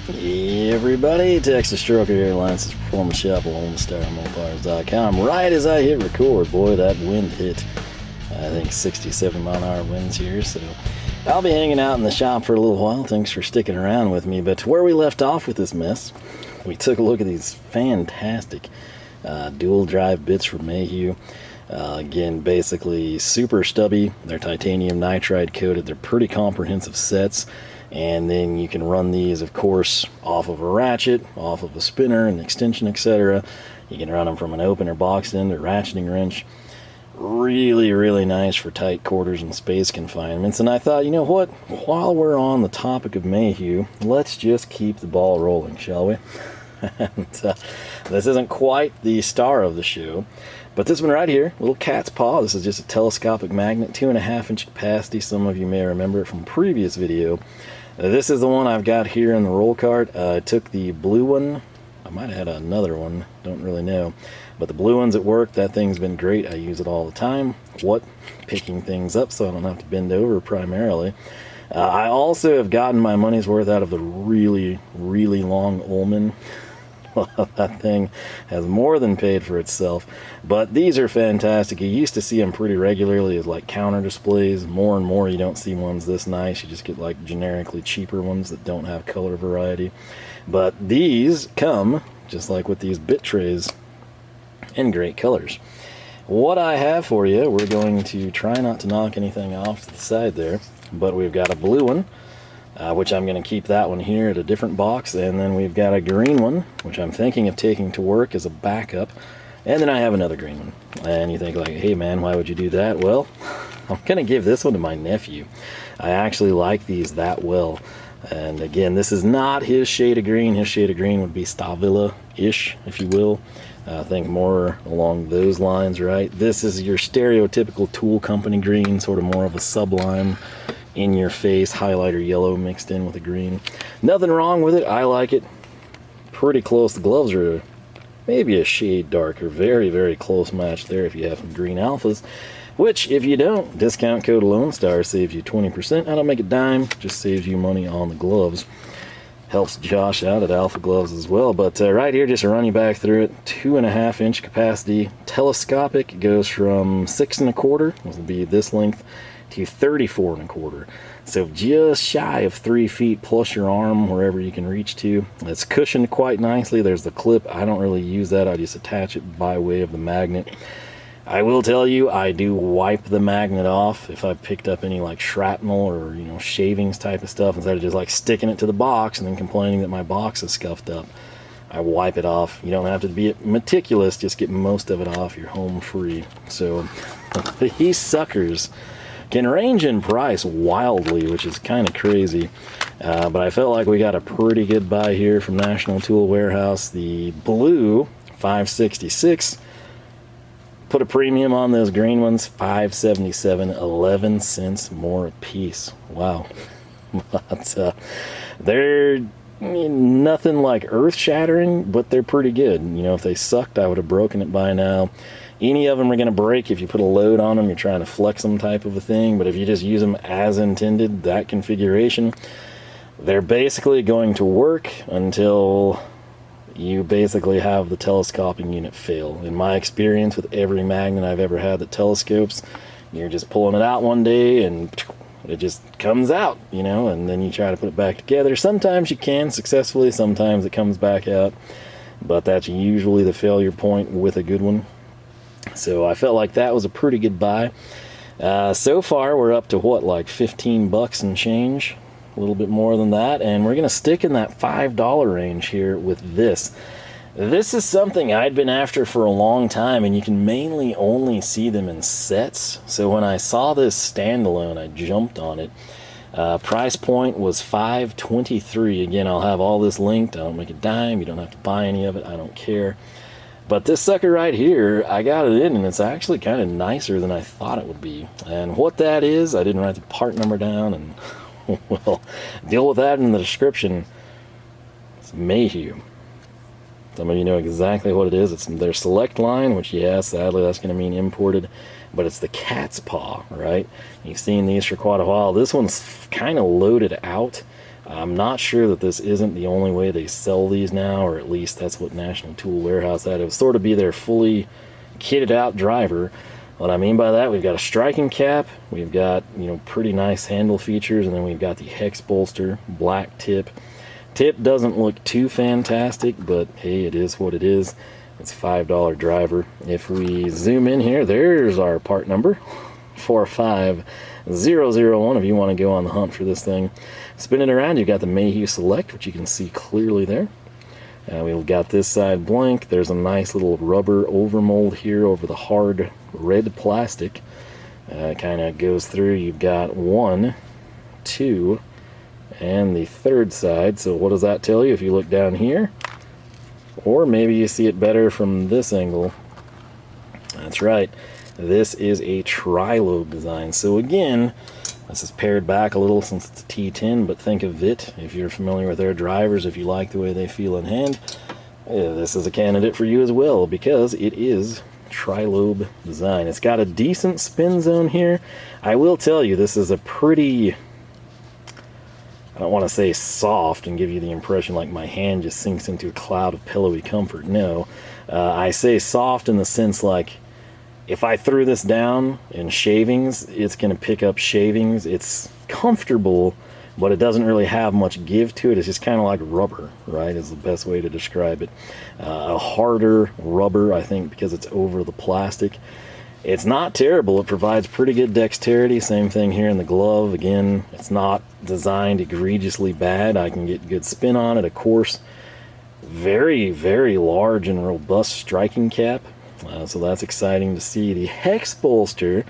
Hey everybody, Texas Stroker here, Lance's Performance Shop, Mopars.com. Right as I hit record, boy, that wind hit, I think 67 mile an hour winds here, so I'll be hanging out in the shop for a little while. Thanks for sticking around with me. But where we left off with this mess, we took a look at these fantastic dual drive bits from Mayhew. Again, basically super stubby. They're titanium nitride coated. They're pretty comprehensive sets. And then you can run these, of course, off of a ratchet, off of a spinner, an extension, etc. You can run them from an open or boxed end or ratcheting wrench. Really, really nice for tight quarters and space confinements. And I thought, you know what? While we're on the topic of Mayhew, let's just keep the ball rolling, shall we? And, this isn't quite the star of the show, but this one right here, little cat's paw. This is just a telescopic magnet, 2.5-inch capacity. Some of you may remember it from a previous video. This is the one I've got here in the roll cart. I took the blue one. I might have had another one, don't really know. But the blue one's at work. That thing's been great. I use it all the time. Picking things up so I don't have to bend over primarily. I also have gotten my money's worth out of the really, really long Ullman. That thing has more than paid for itself. But these are fantastic. You used to see them pretty regularly as like counter displays. More and more you don't see ones this nice. You just get like generically cheaper ones that don't have color variety. But these come, just like with these bit trays, in great colors. What I have for you, we're going to try not to knock anything off to the side there, but we've got a blue one, which I'm going to keep that one here at a different box, and then we've got a green one, which I'm thinking of taking to work as a backup, and then I have another green one. And you think like, hey man, why would you do that? Well, I'm going to give this one to my nephew. I actually like these that well. And again, this is not his shade of green. His shade of green would be Stahlwille-ish, if you will. I think more along those lines, right? This is your stereotypical tool company green, sort of more of a sublime, in-your-face highlighter yellow mixed in with a green. Nothing wrong with it. I like it. Pretty close. The gloves are maybe a shade darker. Very, very close match there if you have some green alphas. Which, if you don't, discount code Lone Star saves you 20%. I don't make a dime, just saves you money on the gloves. Helps Josh out at Alpha Gloves as well. But right here, just to run you back through it, 2.5-inch capacity. Telescopic goes from 6 1/4, this will be this length, to 34 1/4. So just shy of 3 feet plus your arm, wherever you can reach to. It's cushioned quite nicely. There's the clip. I don't really use that. I just attach it by way of the magnet. I will tell you, I do wipe the magnet off if I've picked up any like shrapnel or, you know, shavings type of stuff, instead of just like sticking it to the box and then complaining that my box is scuffed up. I wipe it off. You don't have to be meticulous, just get most of it off. You're home free. So these suckers can range in price wildly, which is kind of crazy. But I felt like we got a pretty good buy here from National Tool Warehouse. The blue 566. Put a premium on those green ones, $5.77, 11 cents more a piece. Wow. But they're nothing like earth-shattering, but they're pretty good. You know, if they sucked, I would have broken it by now. Any of them are going to break if you put a load on them, you're trying to flex them type of a thing, but if you just use them as intended, that configuration, they're basically going to work until you basically have the telescoping unit fail. In my experience with every magnet I've ever had that telescopes, you're just pulling it out one day and it just comes out, you know, and then you try to put it back together. Sometimes you can successfully, sometimes it comes back out, but that's usually the failure point with a good one. So I felt like that was a pretty good buy. So far we're up to what, like 15 bucks and change? A little bit more than that, and we're going to stick in that $5 range here with this. This is something I'd been after for a long time, and you can mainly only see them in sets. So when I saw this standalone, I jumped on it. Price point was $5.23. Again, I'll have all this linked. I don't make a dime. You don't have to buy any of it. I don't care. But this sucker right here, I got it in, and it's actually kind of nicer than I thought it would be. And what that is, I didn't write the part number down, and well, deal with that in the description. It's Mayhew. Some of you know exactly what it is. It's their select line, which, yeah, sadly, that's going to mean imported. But it's the cat's paw, right? You've seen these for quite a while. This one's kind of loaded out. I'm not sure that this isn't the only way they sell these now, or at least that's what National Tool Warehouse had. It would sort of be their fully kitted out driver. What I mean by that, we've got a striking cap, we've got, you know, pretty nice handle features, and then we've got the Hex Bolster, black tip. Tip doesn't look too fantastic, but hey, it is what it is. It's a $5 driver. If we zoom in here, there's our part number, 45001, if you want to go on the hunt for this thing. Spin it around, you've got the Mayhew Select, which you can see clearly there. We've got this side blank. There's a nice little rubber overmold here over the hard red plastic. Kind of goes through. You've got 1, 2, and the third side. So what does that tell you if you look down here? Or maybe you see it better from this angle. That's right. This is a tri-lobe design. So again, this is pared back a little since it's a T10, but think of it, if you're familiar with their drivers, if you like the way they feel in hand, this is a candidate for you as well, because it is tri-lobe design. It's got a decent spin zone here. I will tell you, this is a pretty, I don't want to say soft and give you the impression like my hand just sinks into a cloud of pillowy comfort. No, I say soft in the sense like, if I threw this down in shavings, it's going to pick up shavings. It's comfortable, but it doesn't really have much give to it. It's just kind of like rubber, right, is the best way to describe it. A harder rubber, I think, because it's over the plastic. It's not terrible. It provides pretty good dexterity. Same thing here in the glove. Again, it's not designed egregiously bad. I can get good spin on it, of course. Very, very large and robust striking cap. So that's exciting to see. The Hex Bolster,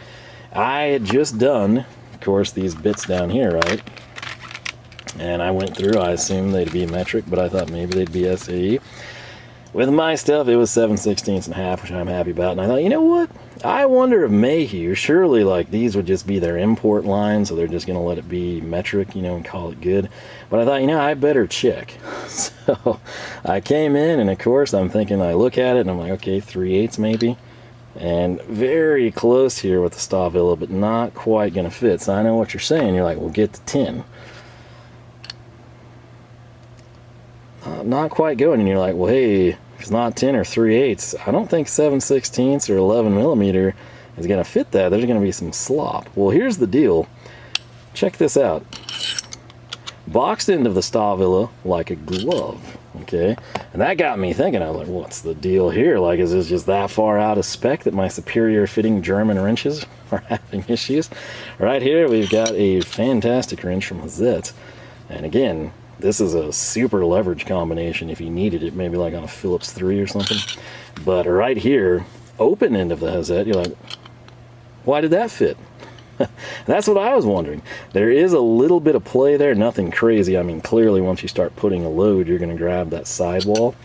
I had just done, of course, these bits down here, right? And I went through, I assumed they'd be metric, but I thought maybe they'd be SAE. With my stuff, it was 7/16 and a half, which I'm happy about. And I thought, you know what? I wonder if Mayhew, surely like these would just be their import line, so they're just going to let it be metric, you know, and call it good. But I thought, you know, I better check. So I came in, and of course, I'm thinking, I look at it, and I'm like, okay, 3/8 maybe. And very close here with the Stahlwille, but not quite going to fit. So I know what you're saying. You're like, well, get the 10. Not quite going, and you're like, well, hey, if it's not 10 or 3/8, I don't think 7/16 or 11 millimeter is going to fit that. There's going to be some slop. Well, here's the deal. Check this out. Boxed end of the Stahlwille like a glove, okay? And that got me thinking. I was like, what's the deal here? Like, is this just that far out of spec that my superior fitting German wrenches are having issues? Right here, we've got a fantastic wrench from Hazette. And again, this is a super leverage combination if you needed it, maybe like on a Phillips 3 or something. But right here, open end of the Hazette, you're like, why did that fit? That's what I was wondering. There is a little bit of play there, nothing crazy. I mean, clearly once you start putting a load, you're going to grab that sidewall.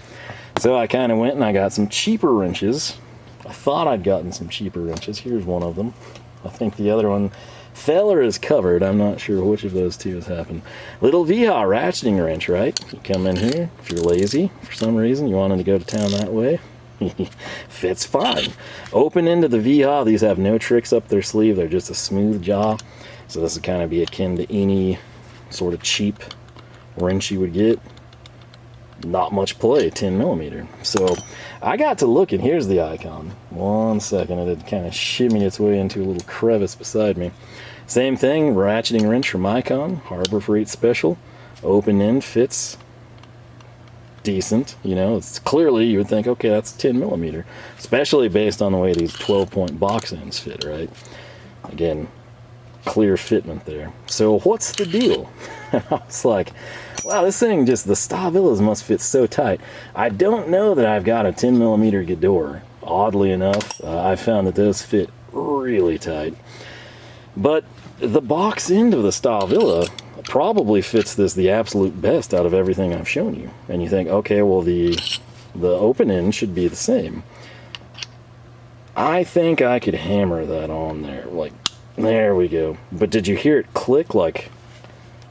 So I kind of went and I got some cheaper wrenches. I thought I'd gotten some cheaper wrenches. Here's one of them. I think the other one fell or is covered. I'm not sure which of those two has happened. Little VHA ratcheting wrench, right? You come in here, if you're lazy for some reason, you wanted to go to town that way, fits fine. Open into the VHA, these have no tricks up their sleeve. They're just a smooth jaw. So this would kind of be akin to any sort of cheap wrench you would get. Not much play, 10 millimeter. So I got to look, and here's the icon. One second, it had kind of shimmied its way into a little crevice beside me. Same thing, ratcheting wrench from Icon, Harbor Freight Special. Open end fits decent, you know, it's clearly, you would think, okay, that's 10 millimeter, especially based on the way these 12-point box ends fit, right? Again, clear fitment there. So what's the deal? I was like, wow, this thing just, the Stahlwilles must fit so tight. I don't know that I've got a 10 millimeter Ghidorah. Oddly enough, I found that those fit really tight. But the box end of the Stahlwille probably fits this the absolute best out of everything I've shown you. And you think, okay, well, the open end should be the same. I think I could hammer that on there. Like, there we go. But did you hear it click? Like,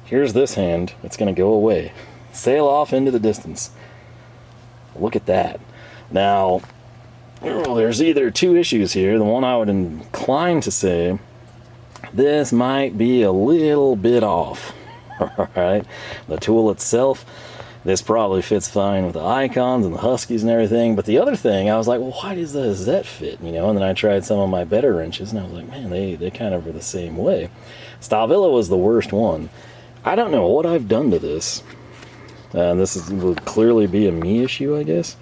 here's this hand. It's going to go away. Sail off into the distance. Look at that. Now, there's either two issues here. The one I would incline to say, this might be a little bit off. Alright, the tool itself, this probably fits fine with the icons and the Huskies and everything, but the other thing, I was like, well, why does that fit, you know? And then I tried some of my better wrenches, and I was like, man, they kind of are the same way. Stahlwille was the worst one. I don't know what I've done to this. Will clearly be a me issue, I guess.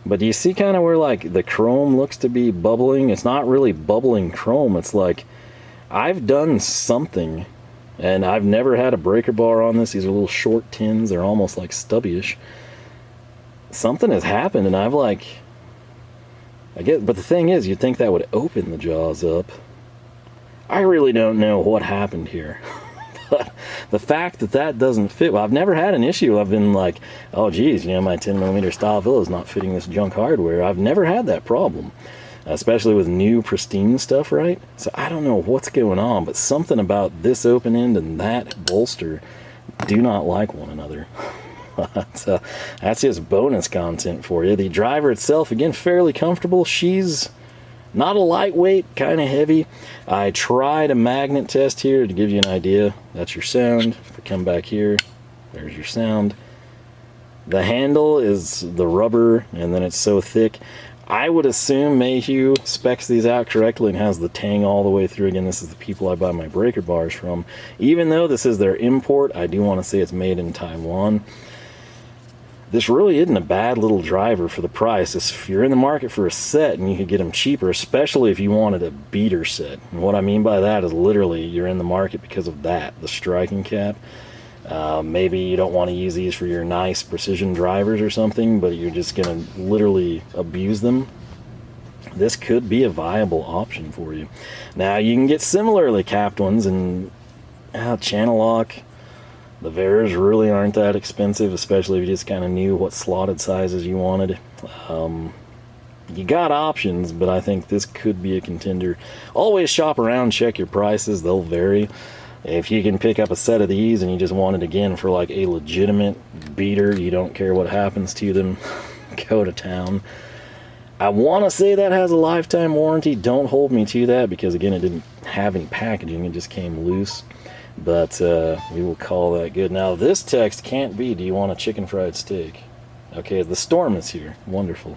But do you see kind of where, like, the chrome looks to be bubbling? It's not really bubbling chrome. It's like, I've done something, and I've never had a breaker bar on this. These are little short tins. They're almost like stubby-ish. Something has happened, and I've, like, but the thing is, you'd think that would open the jaws up. I really don't know what happened here. But the fact that doesn't fit, well, I've never had an issue. I've been like, oh geez, you know, my 10mm Stahlwille is not fitting this junk hardware. I've never had that problem, especially with new pristine stuff, right? So I don't know what's going on, but something about this open end and that bolster do not like one another. So that's just bonus content for you. The driver itself, again, fairly comfortable. She's not a lightweight, kind of heavy. I tried a magnet test here to give you an idea. That's your sound. If we come back here, there's your sound. The handle is the rubber, and then it's so thick. I would assume Mayhew specs these out correctly and has the tang all the way through. Again, this is the people I buy my breaker bars from. Even though this is their import, I do want to say it's made in Taiwan. This really isn't a bad little driver for the price. If you're in the market for a set and you could get them cheaper, especially if you wanted a beater set. And what I mean by that is literally you're in the market because of that, the striking cap. Maybe you don't want to use these for your nice precision drivers or something, but you're just going to literally abuse them. This could be a viable option for you. Now, you can get similarly capped ones, and Channellock. The Veras really aren't that expensive, especially if you just kind of knew what slotted sizes you wanted. You got options, but I think this could be a contender. Always shop around, check your prices, they'll vary. If you can pick up a set of these and you just want it again for like a legitimate beater, you don't care what happens to them, go to town. I want to say that has a lifetime warranty. Don't hold me to that, because again, it didn't have any packaging, it just came loose. But we will call that good. Now, this text can't be, do you want a chicken fried steak? Okay, the storm is here. Wonderful.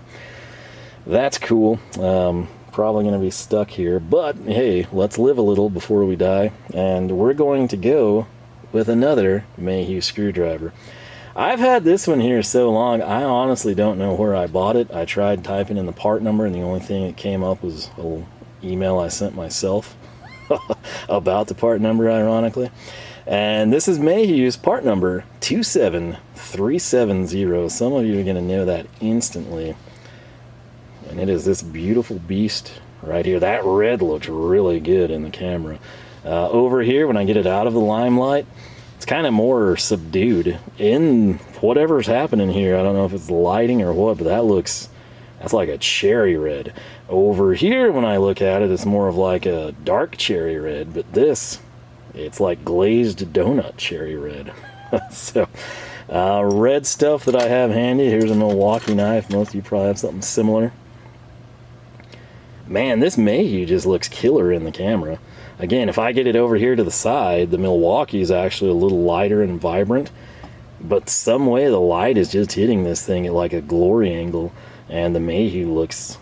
That's cool. Probably going to be stuck here. But, hey, let's live a little before we die. And we're going to go with another Mayhew screwdriver. I've had this one here so long, I honestly don't know where I bought it. I tried typing in the part number, and the only thing that came up was a little email I sent myself. About the part number, ironically. And this is Mayhew's part number 27370. Some of you are going to know that instantly. And it is this beautiful beast right here. That red looks really good in the camera. Over here, when I get it out of the limelight, it's kind of more subdued. In whatever's happening here, I don't know if it's the lighting or what, but that's like a cherry red. Over here, when I look at it, it's more of like a dark cherry red, but this, it's like glazed donut cherry red. So, red stuff that I have handy. Here's a Milwaukee knife. Most of you probably have something similar. Man, this Mayhew just looks killer in the camera. Again, if I get it over here to the side, the Milwaukee is actually a little lighter and vibrant, but some way the light is just hitting this thing at like a glory angle. And the Mayhew looks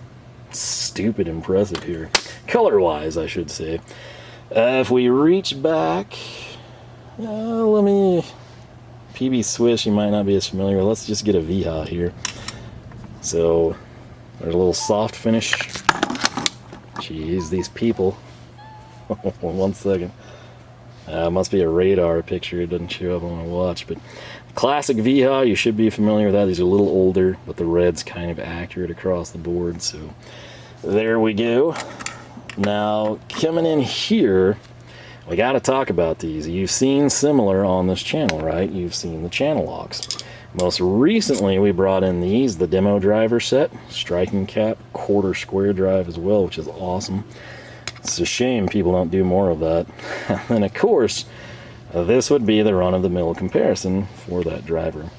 stupid impressive here. Color-wise, I should say. If we reach back, PB Swish, you might not be as familiar with. Let's just get a VHA here. So, there's a little soft finish. Jeez, these people. 1 second. Must be a radar picture. It doesn't show up on my watch, but classic VHA, you should be familiar with that. These are a little older, but the red's kind of accurate across the board, so there we go. Now, coming in here, we got to talk about these. You've seen similar on this channel, right? You've seen the Channellocks. Most recently, we brought in these, the demo driver set, striking cap, quarter square drive as well, which is awesome. It's a shame people don't do more of that. And of course, this would be the run-of-the-mill comparison for that driver.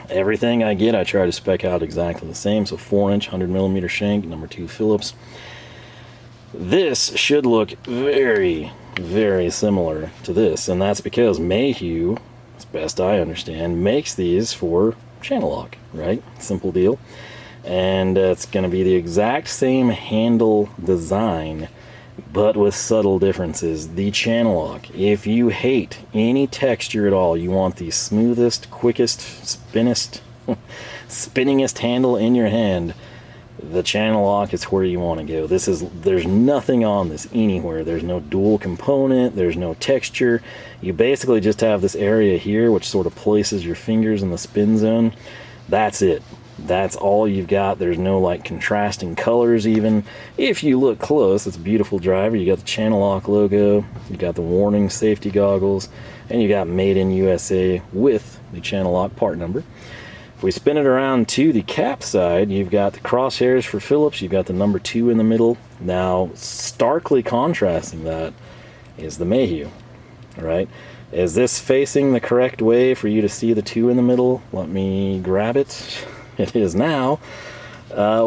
Everything I get, I try to spec out exactly the same. So 4-inch, 100mm shank, number 2 Phillips. This should look very, very similar to this, and that's because Mayhew, as best I understand, makes these for Channellock, right? Simple deal. And it's going to be the exact same handle design, but with subtle differences. The Channellock, if you hate any texture at all, you want the smoothest, quickest, spinningest handle in your hand, the Channellock is where you want to go. There's nothing on this anywhere. There's no dual component, there's no texture. You basically just have this area here which sort of places your fingers in the spin zone. That's it. That's all you've got. There's no like contrasting colors even. If you look close, it's a beautiful driver. You got the Channellock logo, you got the warning safety goggles, and you got Made in USA with the Channellock part number. If we spin it around to the cap side, you've got the crosshairs for Phillips, you've got the number 2 in the middle. Now, starkly contrasting that is the Mayhew, right? Is this facing the correct way for you to see the 2 in the middle? Let me grab it. It is now.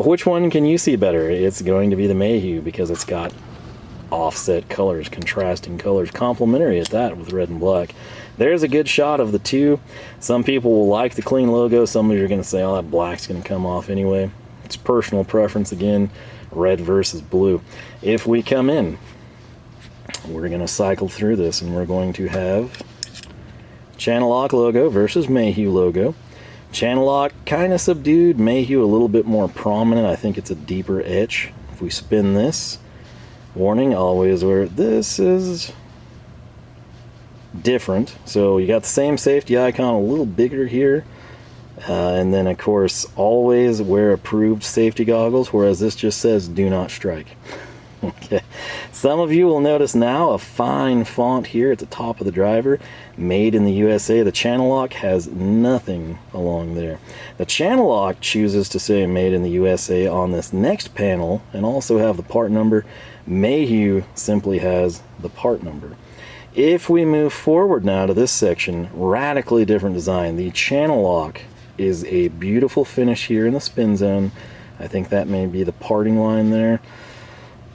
Which one can you see better? It's going to be the Mayhew because it's got offset colors, contrasting colors, complementary at that with red and black. There's a good shot of the 2. Some people will like the clean logo. Some of you are going to say, oh, that black's going to come off anyway. It's personal preference again, red versus blue. If we come in, we're going to cycle through this and we're going to have Channellock logo versus Mayhew logo. Channellock kind of subdued, Mayhew a little bit more prominent. I think it's a deeper etch. If we spin this, warning, always where this is different. So you got the same safety icon, a little bigger here, and then of course always wear approved safety goggles, whereas this just says do not strike. Okay, some of you will notice now a fine font here at the top of the driver, Made in the USA. The Channellock has nothing along there. The Channellock chooses to say Made in the USA on this next panel and also have the part number. Mayhew simply has the part number. If we move forward now to this section, radically different design. The Channellock is a beautiful finish here in the spin zone. I think that may be the parting line there.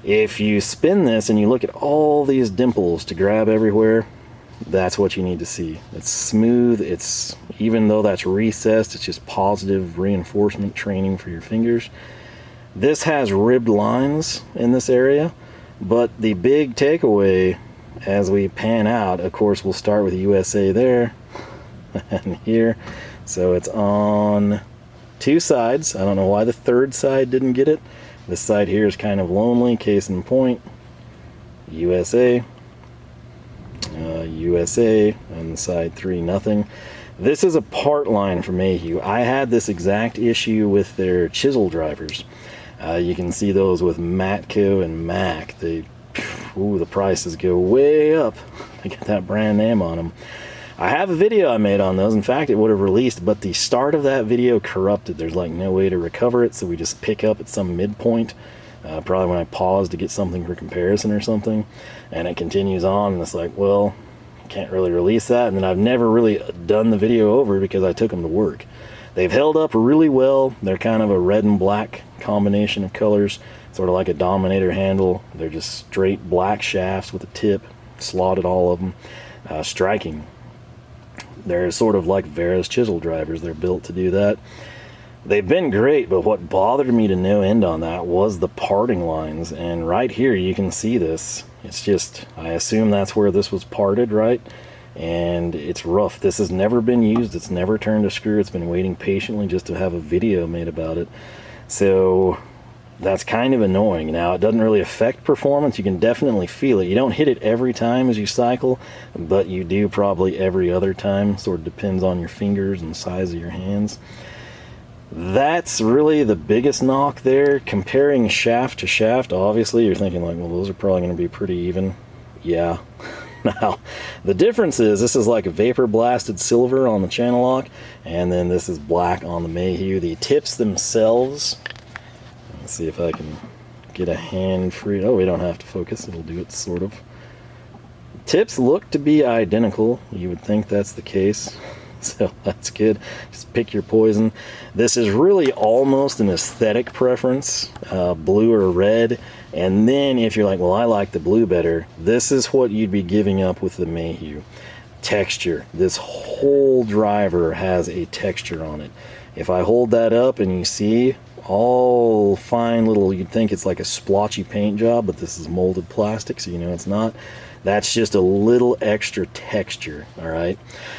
If you spin this and you look at all these dimples to grab everywhere, that's what you need to see. It's smooth. It's, even though that's recessed, it's just positive reinforcement training for your fingers. This has ribbed lines in this area, but the big takeaway as we pan out, of course, we'll start with USA there and here. So it's on 2 sides. I don't know why the 3rd side didn't get it. This side here is kind of lonely, case in point. USA, USA, and side 3, nothing. This is a part line for Mayhew. I had this exact issue with their chisel drivers. You can see those with Matco and Mac. The prices go way up. They got that brand name on them. I have a video I made on those. In fact, it would have released, but the start of that video corrupted. There's like no way to recover it, so we just pick up at some midpoint. Probably when I pause to get something for comparison or something, and it continues on, and it's like, well, can't really release that. And then I've never really done the video over because I took them to work. They've held up really well. They're kind of a red and black combination of colors, sort of like a Dominator handle. They're just straight black shafts with a tip, slotted all of them, striking. They're sort of like Vera's chisel drivers. They're built to do that. They've been great, but what bothered me to no end on that was the parting lines. And right here you can see this. It's just, I assume that's where this was parted, right? And it's rough. This has never been used. It's never turned a screw. It's been waiting patiently just to have a video made about it. So that's kind of annoying. Now, it doesn't really affect performance. You can definitely feel it. You don't hit it every time as you cycle, but you do probably every other time. Sort of depends on your fingers and size of your hands. That's really the biggest knock there. Comparing shaft to shaft, obviously, you're thinking like, well, those are probably going to be pretty even. Yeah. Now, the difference is this is like a vapor blasted silver on the Channellock, and then this is black on the Mayhew. The tips themselves, let's see if I can get a hand free. Oh, we don't have to focus. It'll do it sort of. Tips look to be identical. You would think that's the case. So that's good. Just pick your poison. This is really almost an aesthetic preference, blue or red. And then if you're like, well, I like the blue better, this is what you'd be giving up with the Mayhew. Texture. This whole driver has a texture on it. If I hold that up and you see all fine little, you'd think it's like a splotchy paint job, but this is molded plastic, so you know it's not. That's just a little extra texture, all right?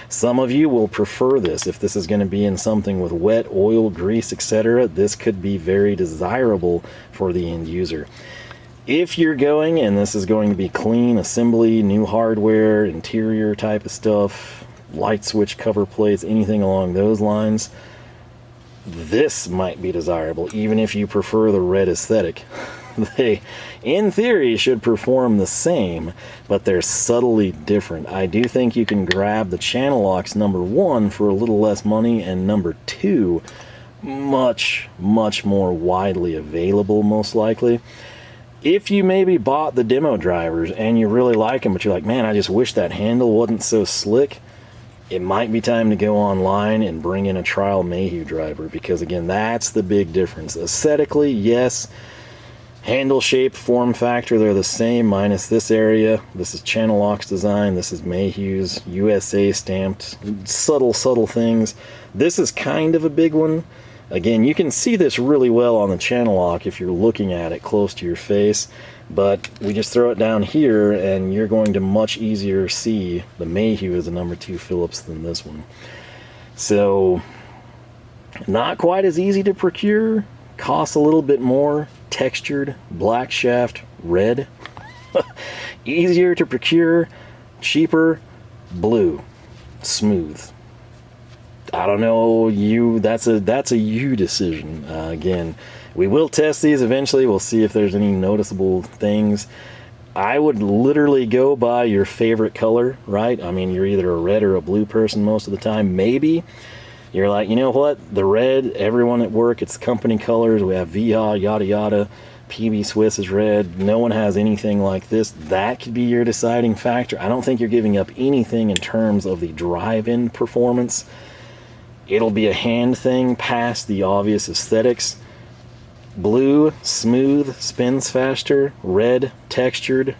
Some of you will prefer this. If this is going to be in something with wet, oil, grease, etc., this could be very desirable for the end user. If you're going, and this is going to be clean assembly, new hardware, interior type of stuff, light switch cover plates, anything along those lines, this might be desirable, even if you prefer the red aesthetic. They, in theory, should perform the same, but they're subtly different. I do think you can grab the Channellocks #1 for a little less money, and #2 much more widely available, most likely. If you maybe bought the demo drivers and you really like them, but you're like, man, I just wish that handle wasn't so slick, it might be time to go online and bring in a trial Mayhew driver, because again, that's the big difference. Aesthetically, yes. Handle shape, form factor, they're the same, minus this area. This is Channellock's design, this is Mayhew's, USA stamped, subtle things. This is kind of a big one. Again, you can see this really well on the Channellock if you're looking at it close to your face, but we just throw it down here and you're going to much easier see the Mayhew as a #2 Phillips than this one. So, not quite as easy to procure, costs a little bit more. Textured, black shaft, red. Easier to procure, cheaper, blue, smooth. I don't know, that's a you decision. Again, we will test these eventually. We'll see if there's any noticeable things. I would literally go by your favorite color, right? I mean, you're either a red or a blue person most of the time. Maybe you're like, you know what, the red, everyone at work, it's company colors. We have VIA, yada yada. PB Swiss is red. No one has anything like this. That could be your deciding factor. I don't think you're giving up anything in terms of the drive-in performance. It'll be a hand thing past the obvious aesthetics. Blue, smooth, spins faster. Red, textured.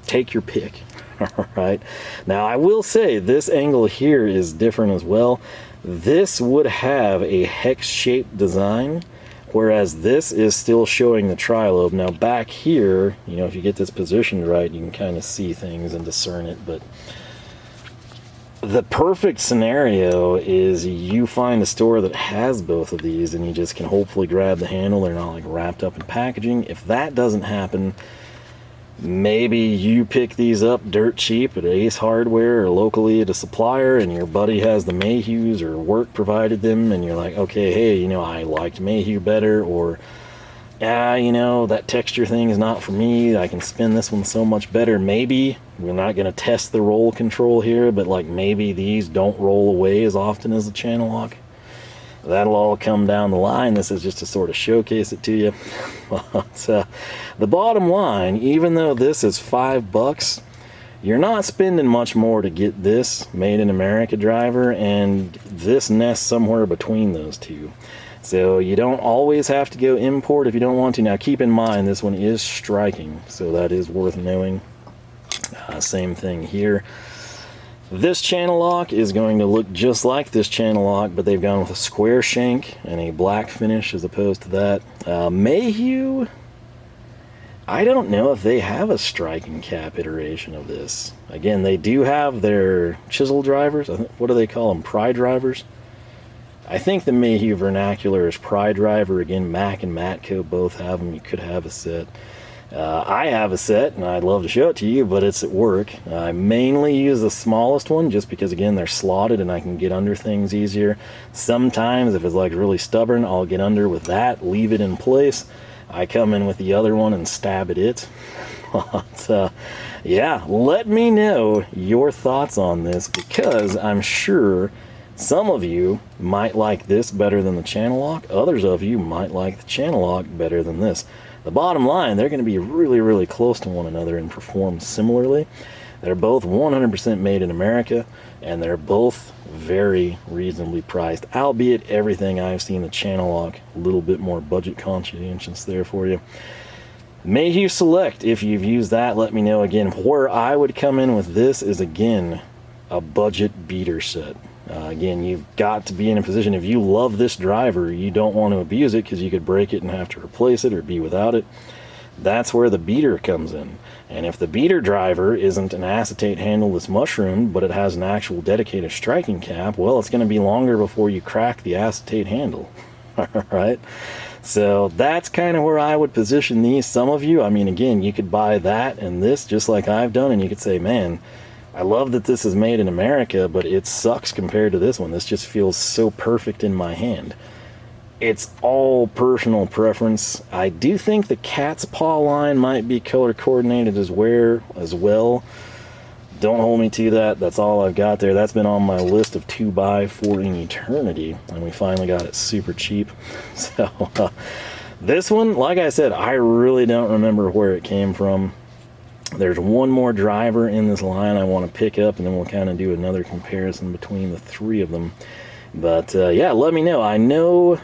Take your pick. All right. Now, I will say this angle here is different as well. This would have a hex-shaped design, whereas this is still showing the tri-lobe. Now back here, you know, if you get this positioned right, you can kind of see things and discern it, but the perfect scenario is you find a store that has both of these and you just can hopefully grab the handle. They're not like wrapped up in packaging. If that doesn't happen, maybe you pick these up dirt cheap at Ace Hardware or locally at a supplier, and your buddy has the Mayhews or work provided them, and you're like, okay, hey, you know, I liked Mayhew better, or you know, that texture thing is not for me. I can spin this one so much better. Maybe we're not going to test the roll control here, but like maybe these don't roll away as often as the Channellock. That'll all come down the line. This is just to sort of showcase it to you. But the bottom line, even though this is $5, you're not spending much more to get this Made in America driver, and this nests somewhere between those two. So you don't always have to go import if you don't want to. Now keep in mind, this one is striking, so that is worth knowing. Same thing here. This Channellock is going to look just like this Channellock, but they've gone with a square shank and a black finish as opposed to that. Mayhew, I don't know if they have a striking cap iteration of this. Again, they do have their chisel drivers. I think, what do they call them? Pry drivers? I think the Mayhew vernacular is pry driver. Again, Mac and Matco both have them. You could have a set. I have a set, and I'd love to show it to you, but it's at work. I mainly use the smallest one just because, again, they're slotted and I can get under things easier. Sometimes, if it's like really stubborn, I'll get under with that, leave it in place. I come in with the other one and stab at it. But, yeah, let me know your thoughts on this, because I'm sure some of you might like this better than the Channellock. Others of you might like the Channellock better than this. The bottom line, they're going to be really, really close to one another and perform similarly. They're both 100% made in America, and they're both very reasonably priced, albeit everything I've seen the Channellock, a little bit more budget conscientious there for you. Mayhew Select, if you've used that, let me know. Again, where I would come in with this is, again, a budget beater set. Again, you've got to be in a position, if you love this driver, you don't want to abuse it because you could break it and have to replace it or be without it. That's where the beater comes in. And if the beater driver isn't an acetate handleless mushroom, but it has an actual dedicated striking cap, well, it's going to be longer before you crack the acetate handle. Alright? So that's kind of where I would position these. Some of you, I mean, again, you could buy that and this just like I've done, and you could say, man, I love that this is made in America, but it sucks compared to this one. This just feels so perfect in my hand. It's all personal preference. I do think the Catspaw line might be color coordinated as well. Don't hold me to that. That's all I've got there. That's been on my list of to buy for an eternity, and we finally got it super cheap. So this one, like I said, I really don't remember where it came from. There's one more driver in this line I want to pick up, and then we'll kind of do another comparison between the three of them. But yeah, let me know. I know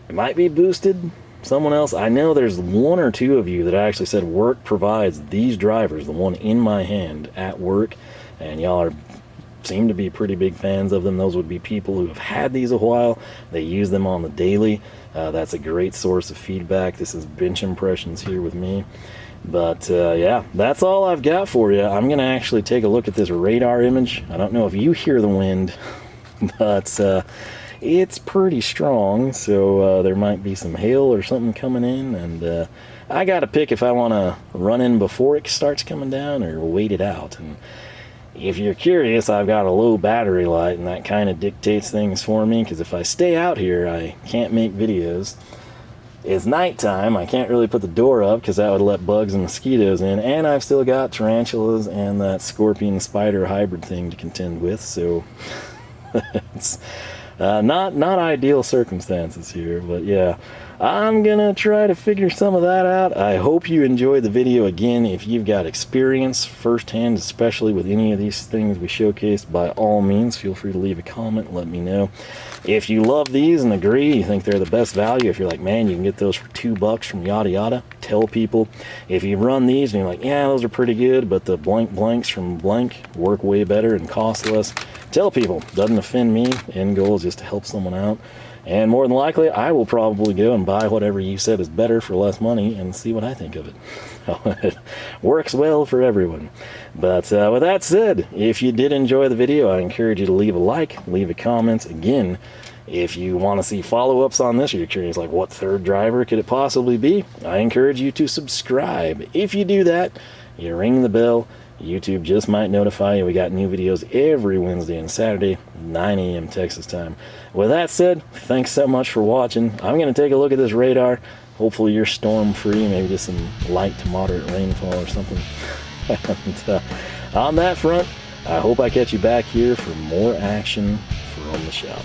it might be boosted. Someone else, I know there's one or two of you that actually said work provides these drivers, the one in my hand, at work, and y'all seem to be pretty big fans of them. Those would be people who have had these a while. They use them on the daily. That's a great source of feedback. This is bench impressions here with me. But yeah, that's all I've got for you. I'm going to actually take a look at this radar image. I don't know if you hear the wind, but it's pretty strong, so there might be some hail or something coming in, and I got to pick if I want to run in before it starts coming down or wait it out. And if you're curious, I've got a low battery light, and that kind of dictates things for me, because if I stay out here, I can't make videos. It's nighttime. I can't really put the door up because that would let bugs and mosquitoes in, and I've still got tarantulas and that scorpion spider hybrid thing to contend with, so it's not ideal circumstances here. But yeah, I'm gonna try to figure some of that out. I hope you enjoyed the video. Again, if you've got experience firsthand, especially with any of these things we showcased, by all means feel free to leave a comment, let me know. If you love these and agree, you think they're the best value, if you're like, man, you can get those for $2 from yada yada, tell people. If you run these and you're like, yeah, those are pretty good, but the blank blanks from blank work way better and cost less, tell people. Doesn't offend me. End goal is just to help someone out. And more than likely, I will probably go and buy whatever you said is better for less money and see what I think of it. It works well for everyone. But with that said, if you did enjoy the video, I encourage you to leave a like, leave a comment. Again, if you want to see follow-ups on this, or you're curious, like, what third driver could it possibly be, I encourage you to subscribe. If you do that, you ring the bell, YouTube just might notify you. We got new videos every Wednesday and Saturday, 9 a.m. Texas time. With that said, thanks so much for watching. I'm going to take a look at this radar. Hopefully you're storm-free, maybe just some light to moderate rainfall or something. And on that front, I hope I catch you back here for more action from the shop.